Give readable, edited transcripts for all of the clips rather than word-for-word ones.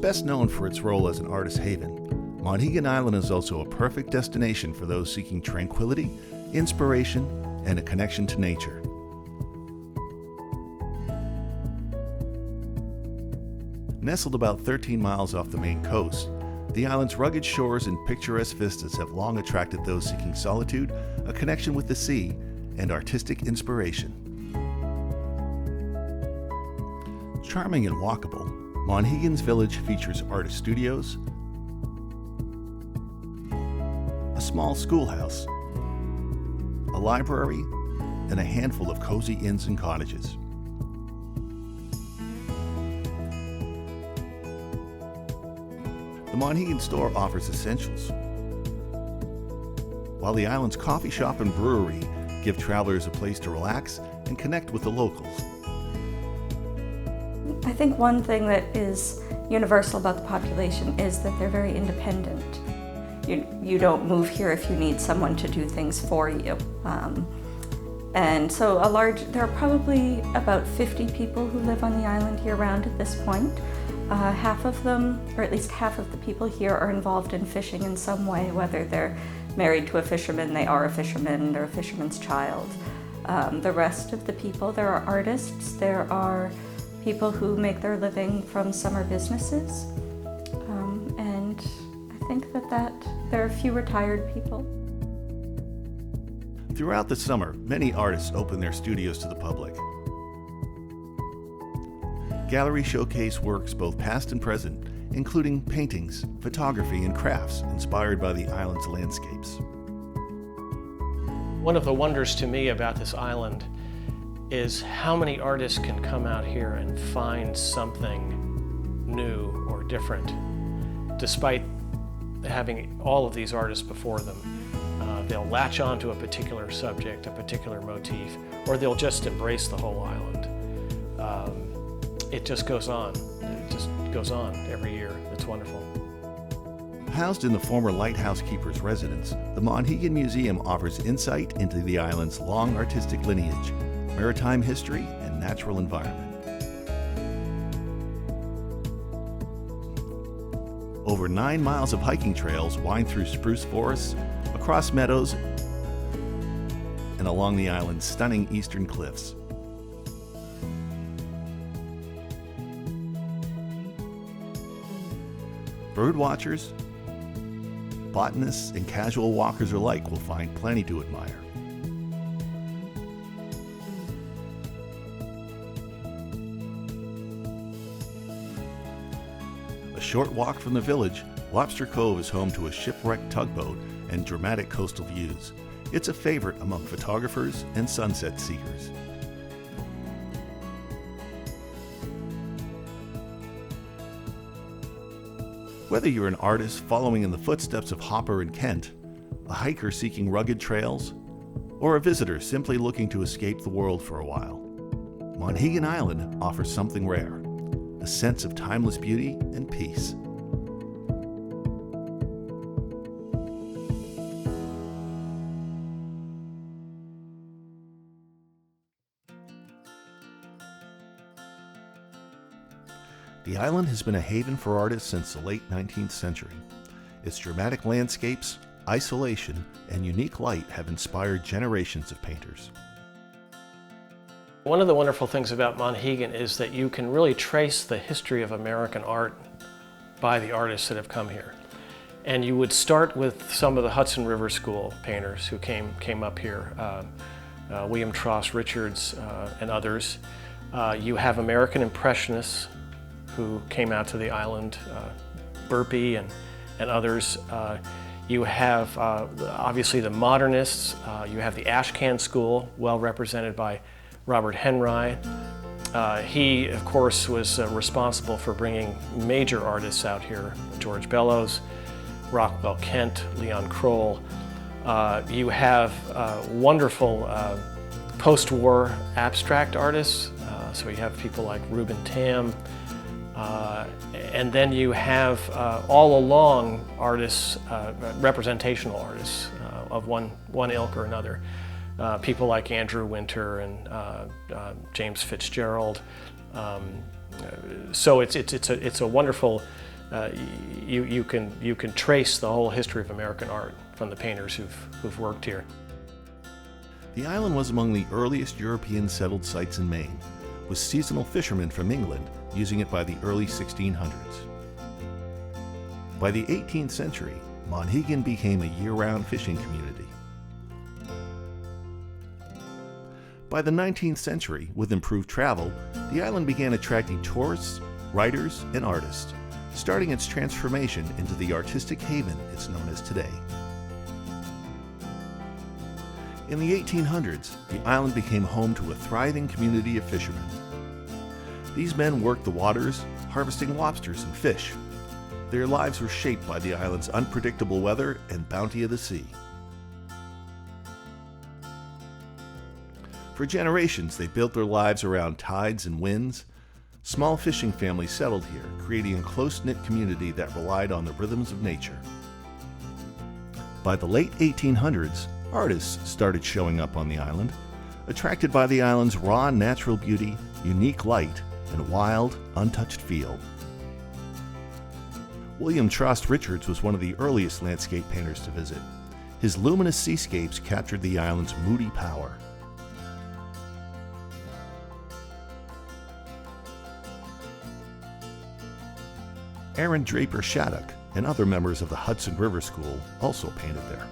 best known for its role as an artist haven, Monhegan Island is also a perfect destination for those seeking tranquility, inspiration, and a connection to nature. Nestled about 13 miles off the main coast, the island's rugged shores and picturesque vistas have long attracted those seeking solitude, a connection with the sea, and artistic inspiration. Charming and walkable, Monhegan's village features artist studios, a small schoolhouse, a library, and a handful of cozy inns and cottages. The Monhegan store offers essentials, while the island's coffee shop and brewery give travelers a place to relax and connect with the locals. I think one thing that is universal about the population is that they're very independent. You don't move here if you need someone to do things for you. And so there are probably about 50 people who live on the island year-round at this point. Half of them, or at least half of the people here, are involved in fishing in some way, whether they're married to a fisherman, they are a fisherman, they're a fisherman's child. The rest of the people, there are artists, there are people who make their living from summer businesses, and I think that there are a few retired people. Throughout the summer, many artists open their studios to the public. Galleries showcase works both past and present, including paintings, photography, and crafts inspired by the island's landscapes. One of the wonders to me about this island is how many artists can come out here and find something new or different, despite having all of these artists before them. They'll latch onto a particular subject, a particular motif, or they'll just embrace the whole island. It just goes on. It just goes on every year. It's wonderful. Housed in the former lighthouse keeper's residence, the Monhegan Museum offers insight into the island's long artistic lineage, maritime history, and natural environment. Over 9 miles of hiking trails wind through spruce forests, across meadows, and along the island's stunning eastern cliffs. Bird watchers, botanists, and casual walkers alike will find plenty to admire. A short walk from the village, Lobster Cove is home to a shipwrecked tugboat and dramatic coastal views. It's a favorite among photographers and sunset seekers. Whether you're an artist following in the footsteps of Hopper and Kent, a hiker seeking rugged trails, or a visitor simply looking to escape the world for a while, Monhegan Island offers something rare, a sense of timeless beauty and peace. The island has been a haven for artists since the late 19th century. Its dramatic landscapes, isolation, and unique light have inspired generations of painters. One of the wonderful things about Monhegan is that you can really trace the history of American art by the artists that have come here. And you would start with some of the Hudson River School painters who came up here, William Tross Richards and others. You have American Impressionists who came out to the island, Burpee and others. You have obviously the modernists. You have the Ashcan School, well represented by Robert Henry. He, of course, was responsible for bringing major artists out here, George Bellows, Rockwell Kent, Leon Kroll. You have wonderful post-war abstract artists. So you have people like Reuben Tam. And then you have all along artists, representational artists of one ilk or another. People like Andrew Winter and James Fitzgerald. So it's a wonderful you can trace the whole history of American art from the painters who've worked here. The island was among the earliest European settled sites in Maine, with seasonal fishermen from England using it by the early 1600s. By the 18th century, Monhegan became a year-round fishing community. By the 19th century, with improved travel, the island began attracting tourists, writers, and artists, starting its transformation into the artistic haven it's known as today. In the 1800s, the island became home to a thriving community of fishermen. These men worked the waters, harvesting lobsters and fish. Their lives were shaped by the island's unpredictable weather and bounty of the sea. For generations, they built their lives around tides and winds. Small fishing families settled here, creating a close-knit community that relied on the rhythms of nature. By the late 1800s, artists started showing up on the island, attracted by the island's raw natural beauty, unique light, and wild, untouched feel. William Trost Richards was one of the earliest landscape painters to visit. His luminous seascapes captured the island's moody power. Aaron Draper Shattuck and other members of the Hudson River School also painted there.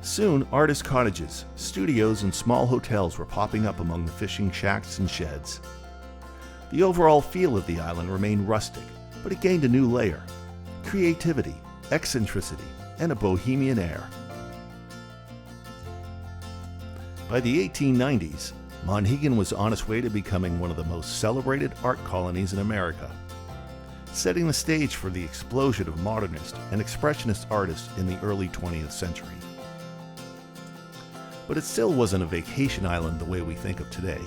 Soon, artist cottages, studios, and small hotels were popping up among the fishing shacks and sheds. The overall feel of the island remained rustic, but it gained a new layer: creativity, eccentricity, and a bohemian air. By the 1890s, Monhegan was on its way to becoming one of the most celebrated art colonies in America, setting the stage for the explosion of modernist and expressionist artists in the early 20th century. But it still wasn't a vacation island the way we think of today.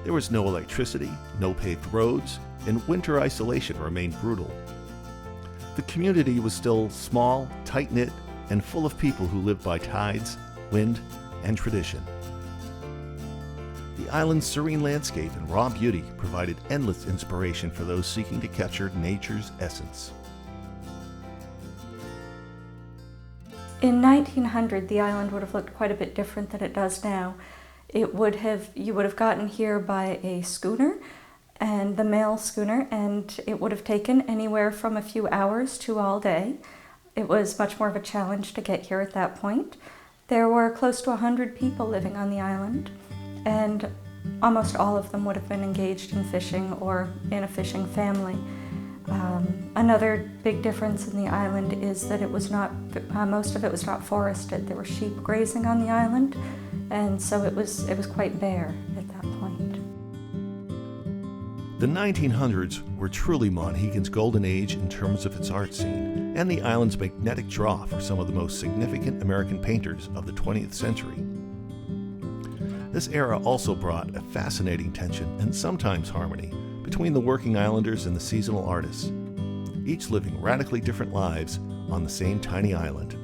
There was no electricity, no paved roads, and winter isolation remained brutal. The community was still small, tight-knit, and full of people who lived by tides, wind, and tradition. The island's serene landscape and raw beauty provided endless inspiration for those seeking to capture nature's essence. In 1900, the island would have looked quite a bit different than it does now. You would have gotten here by a schooner, and the mail schooner, and it would have taken anywhere from a few hours to all day. It was much more of a challenge to get here at that point. There were close to 100 people living on the island, and almost all of them would have been engaged in fishing or in a fishing family. Another big difference in the island is that it was not, most of it was not forested. There were sheep grazing on the island, and so it was quite bare at that point. The 1900s were truly Monhegan's golden age in terms of its art scene, and the island's magnetic draw for some of the most significant American painters of the 20th century. This era also brought a fascinating tension and sometimes harmony between the working islanders and the seasonal artists, each living radically different lives on the same tiny island.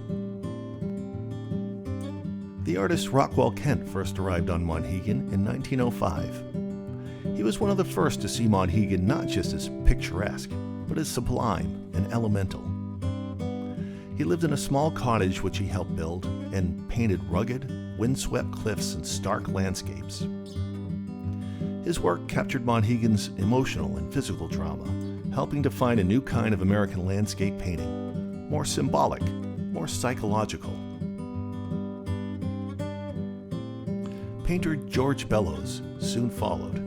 The artist Rockwell Kent first arrived on Monhegan in 1905. He was one of the first to see Monhegan not just as picturesque, but as sublime and elemental. He lived in a small cottage which he helped build and painted rugged, windswept cliffs and stark landscapes. His work captured Monhegan's emotional and physical drama, helping to find a new kind of American landscape painting, more symbolic, more psychological. Painter George Bellows soon followed.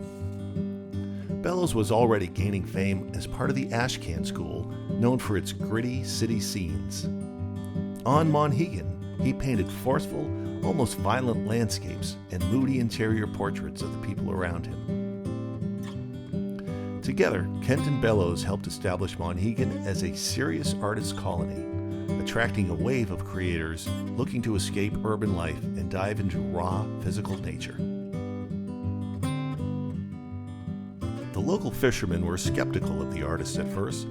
Bellows was already gaining fame as part of the Ashcan School, known for its gritty city scenes. On Monhegan, he painted forceful, almost violent landscapes and moody interior portraits of the people around him. Together, Kent and Bellows helped establish Monhegan as a serious artist colony, attracting a wave of creators looking to escape urban life and dive into raw physical nature. The local fishermen were skeptical of the artists at first.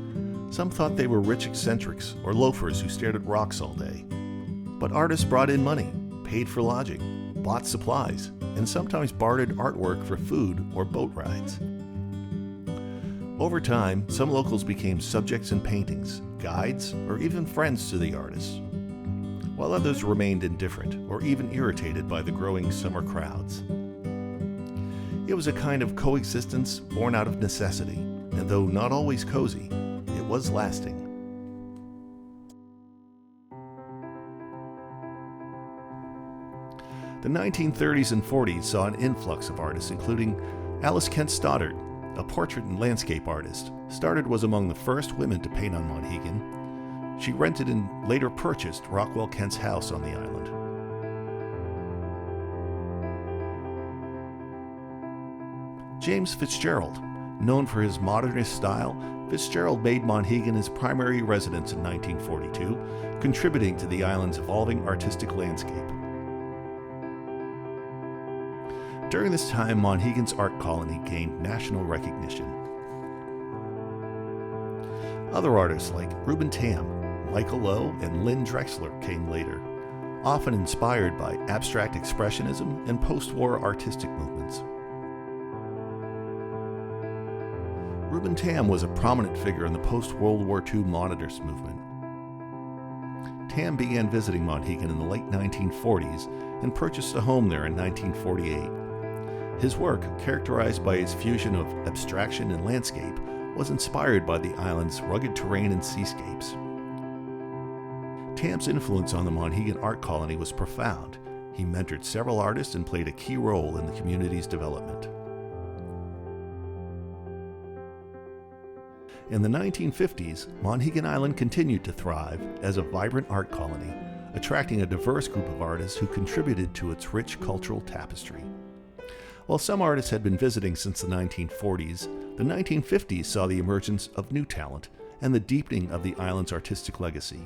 Some thought they were rich eccentrics or loafers who stared at rocks all day. But artists brought in money, paid for lodging, bought supplies, and sometimes bartered artwork for food or boat rides. Over time, some locals became subjects in paintings, guides, or even friends to the artists, while others remained indifferent or even irritated by the growing summer crowds. It was a kind of coexistence born out of necessity, and though not always cozy, it was lasting. The 1930s and 40s saw an influx of artists, including Alice Kent Stoddard, a portrait and landscape artist. Stoddard was among the first women to paint on Monhegan. She rented and later purchased Rockwell Kent's house on the island. James Fitzgerald, known for his modernist style, Fitzgerald made Monhegan his primary residence in 1942, contributing to the island's evolving artistic landscape. During this time, Monhegan's art colony gained national recognition. Other artists like Reuben Tam, Michael Lowe, and Lynn Drexler came later, often inspired by abstract expressionism and post-war artistic movements. Reuben Tam was a prominent figure in the post-World War II modernist movement. Tam began visiting Monhegan in the late 1940s and purchased a home there in 1948. His work, characterized by its fusion of abstraction and landscape, was inspired by the island's rugged terrain and seascapes. Tam's influence on the Monhegan art colony was profound. He mentored several artists and played a key role in the community's development. In the 1950s, Monhegan Island continued to thrive as a vibrant art colony, attracting a diverse group of artists who contributed to its rich cultural tapestry. While some artists had been visiting since the 1940s, the 1950s saw the emergence of new talent and the deepening of the island's artistic legacy.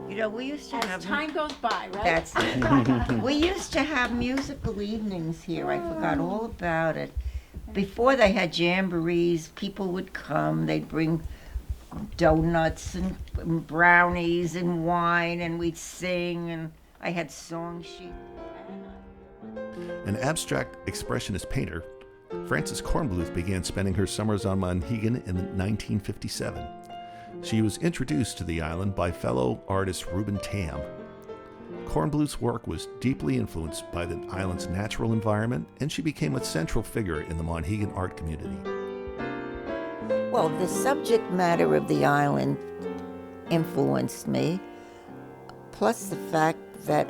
You know, we used to have... As time goes by, right? That's it. We used to have musical evenings here. I forgot all about it. Before they had jamborees, people would come. They'd bring donuts and brownies and wine, and we'd sing, and I had song sheets. An abstract expressionist painter, Frances Kornbluth began spending her summers on Monhegan in 1957. She was introduced to the island by fellow artist Reuben Tam. Kornbluth's work was deeply influenced by the island's natural environment, and she became a central figure in the Monhegan art community. Well, the subject matter of the island influenced me, plus the fact that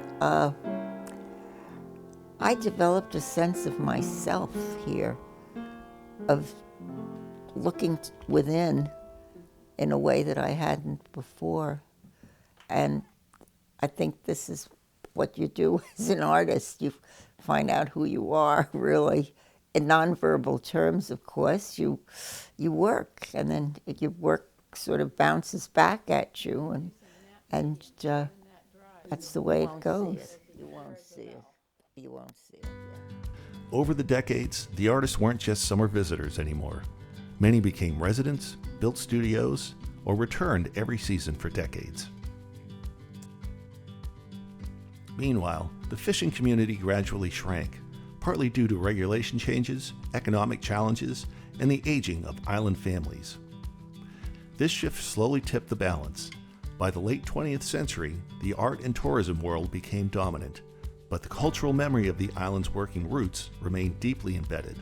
I developed a sense of myself here, of looking within in a way that I hadn't before. And I think this is what you do as an artist. You find out who you are, really. In nonverbal terms, of course, you work, and then your work sort of bounces back at you, and that's the way it goes. You won't see it. You won't see it. Yeah. Over the decades, the artists weren't just summer visitors anymore. Many became residents, built studios, or returned every season for decades. Meanwhile, the fishing community gradually shrank, partly due to regulation changes, economic challenges, and the aging of island families. This shift slowly tipped the balance. By the late 20th century, the art and tourism world became dominant, but the cultural memory of the island's working roots remained deeply embedded.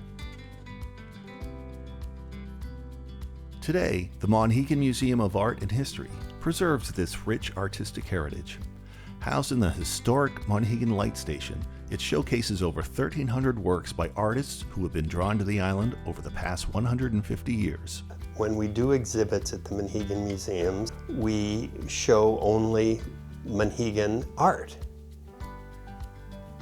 Today, the Monhegan Museum of Art and History preserves this rich artistic heritage. Housed in the historic Monhegan Light Station, it showcases over 1,300 works by artists who have been drawn to the island over the past 150 years. When we do exhibits at the Monhegan Museums, we show only Monhegan art.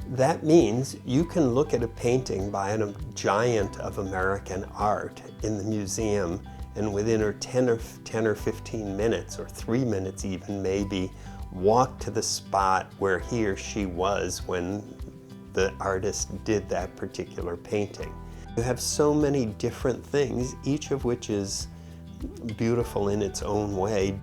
That means you can look at a painting by a giant of American art in the museum, and within 10 or 15 minutes, or 3 minutes even maybe, walk to the spot where he or she was when the artist did that particular painting. You have so many different things, each of which is beautiful in its own way.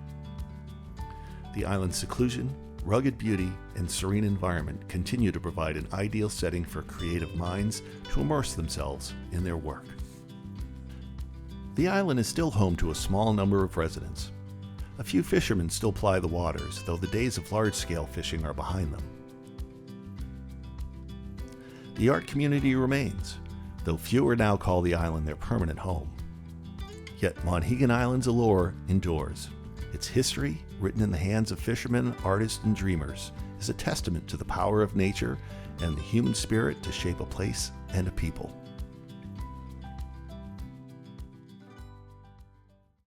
The island's seclusion, rugged beauty, and serene environment continue to provide an ideal setting for creative minds to immerse themselves in their work. The island is still home to a small number of residents. A few fishermen still ply the waters, though the days of large-scale fishing are behind them. The art community remains, though fewer now call the island their permanent home. Yet Monhegan Island's allure endures. Its history, written in the hands of fishermen, artists, and dreamers, is a testament to the power of nature and the human spirit to shape a place and a people.